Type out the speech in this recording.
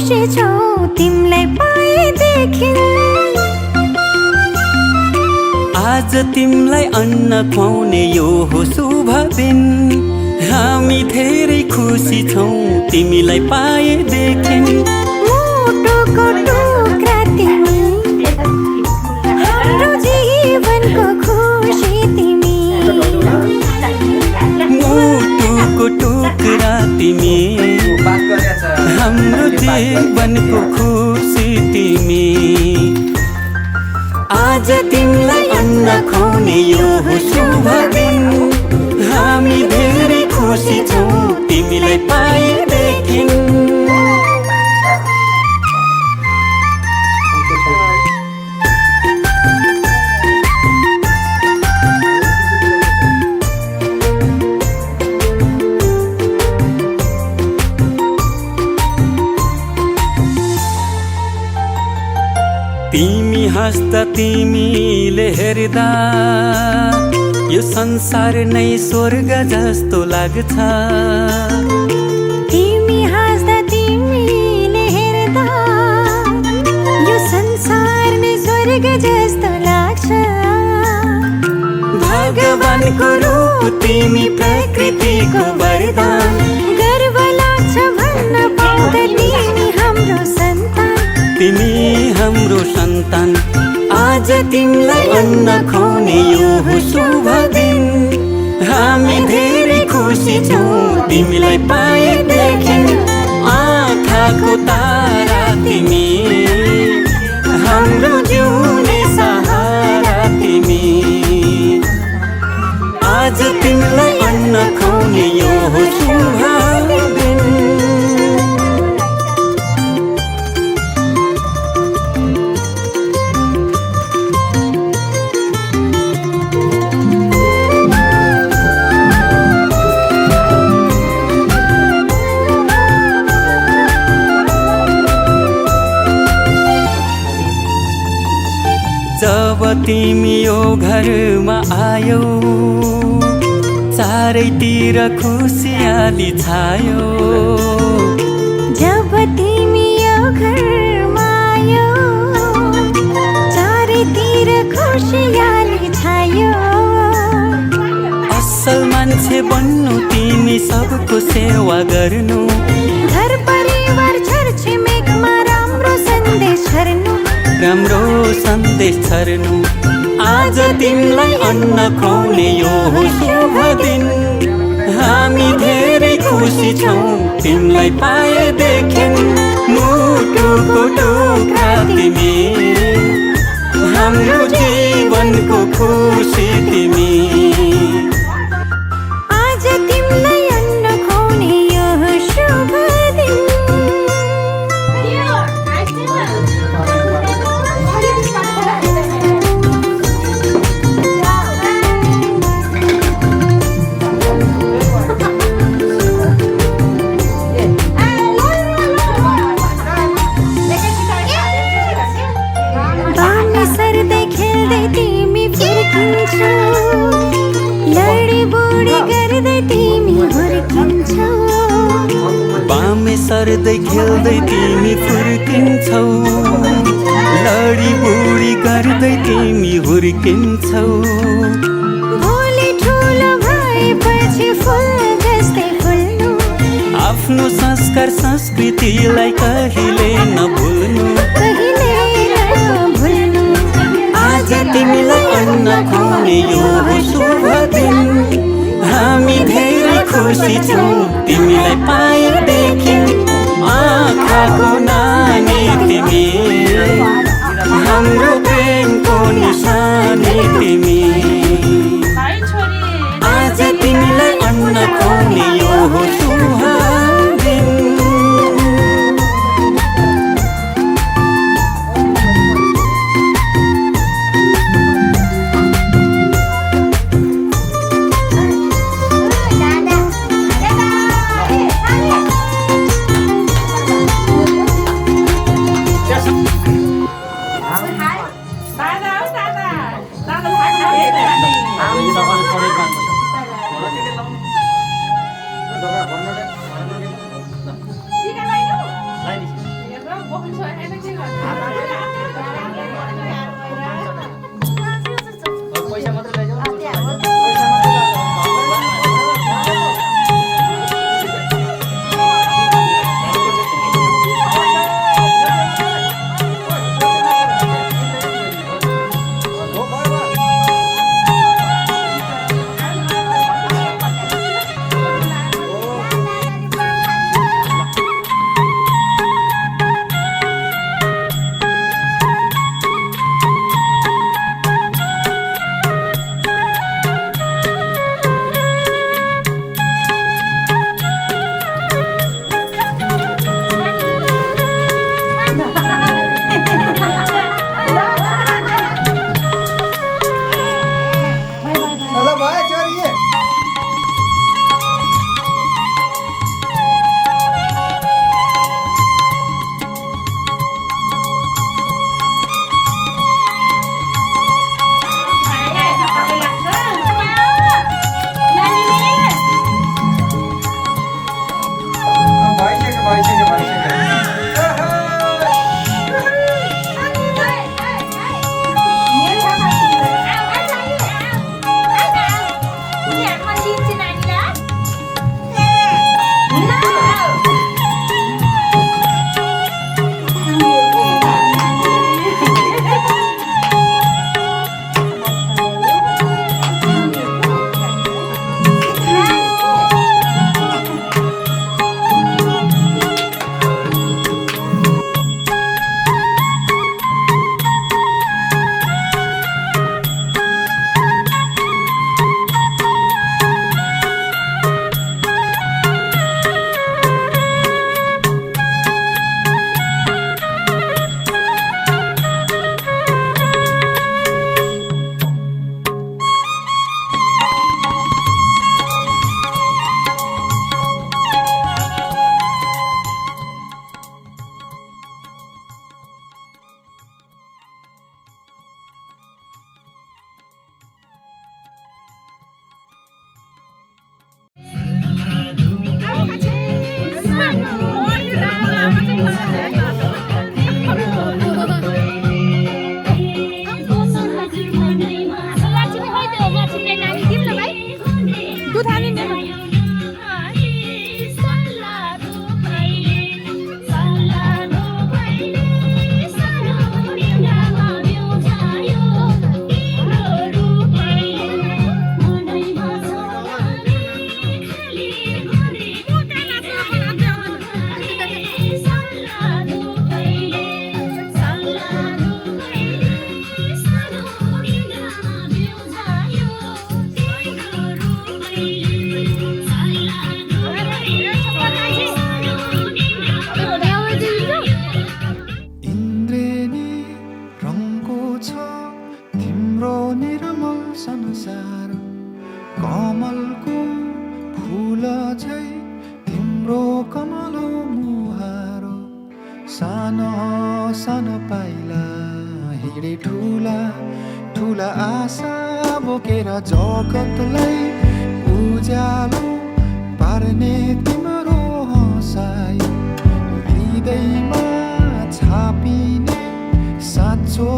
खुसी छौ तिमीलाई पाएदेखि। आज तिमीलाई अन्न खुवाउने यो हो शुभ दिन। हामी धेरै खुसी छौँ तिमीलाई पाएदेखि। मुटुको टुक्रा तिमी, हाम्रो जीवनको खुसी तिमी। मुटुको टुक्रा तिमी, हाम्रो जीवनको खुसी तिमी। आज तिमीलाई अन्न खुवाउने यो हो शुभ दिन। हामी धेरै खुसी छौँ तिमीलाई पाएदेखि। तिमी हाँस्दा तिमीले हेर्दा यो संसार नै स्वर्ग जस्तो लाग्छ। तिमी हाँस्दा तिमीले हेर्दा यो संसार नै स्वर्ग जस्तो लाग्छ। भगवानको रूप तिमी, प्रकृतिको वरदान। गर्व लाग्छ भन्न पाउँदा तिमी हाम्रो सन्तान। तिमी हाम्रो सन्तान। आज तिमीलाई अन्न खुवाउने यो हो शुभ दिन। हामी धेरै खुसी छौँ तिमीलाई पाएदेखि। आँखाको तारा तिमी, हाम्रो जिउने सहारा तिमी। आज तिमीलाई अन्न खुवाउने यो हो शुभ दिन। जब तिमी यो घरमा आयौ चारैतिर खुसियाली छायो। जब तिमी यो घरमा आयौ चारैतिर खुसियाली छायो। असल मान्छे बन्नु तिमी, सबको सेवा गर्नु। घर परिवार छरछिमेकमा राम्रो सन्देश छर्नु। राम्रो सन्देश छर्नु। आज तिमीलाई अन्न खुवाउने यो हो शुभ दिन। हामी धेरै खुसी छौँ तिमीलाई पाएदेखि। मुटुको टुक्रा तिमी, हाम्रो जीवनको खुसी तिमी। आज तिमीलाई अन्न खुवाउने यो हो शुभ दिन। सर्दै खेल्दै तिमी फर्किन्छौ, लडी बुडी गर्दै तिमी हुर्किन्छौ। बामे सर्दै खेल्दै तिमी फुर्किन्छौ, लडी बुडी गर्दै तिमी हुर्किन्छौ। भोलि ठुलो भएपछि फुल जस्तै फुल्नु। आफ्नो संस्कार संस्कृतिलाई कहिले नभुल्नु। आज तिमीलाई अन्न खुवाउने यो हो शुभ दिन। हामी धेरै खुसी छौँ तिमीलाई पाएदेखि। आँखाको नानी तिमी, हाम्रो प्रेमको निशानी तिमी। आज तिमीलाई अन्न खुवाउने यो हो शुभ दिन। Yes. पैसा मात्र लैजाऊ संसार कमलको फूल झै तिम्रो कमलो मुहारो सानो सानो पाइला हिँडे ठुला ठुला आशा बोकेर जगतलाई उज्यालो पार्ने तिम्रो हँसाइ हृदयमा छापिने साँचो